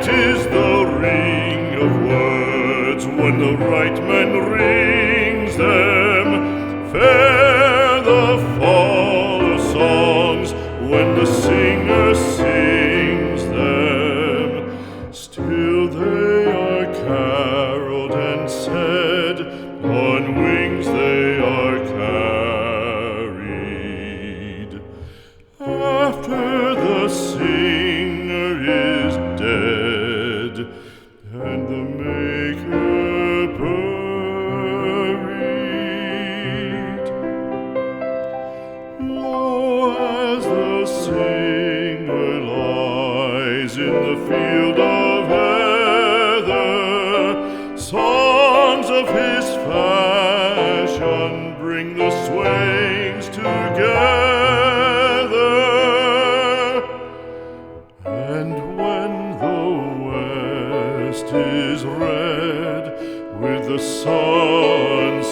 is the ring of words when the right man rings them. Fair the fall of songs when the singer sings them. Still they are caroled and said, on wings they are carried. After the singer is dead and the maker buried, lo, as the singer lies in the field of heather, songs of his fashion bring the swains together. And when the west is red with the sunset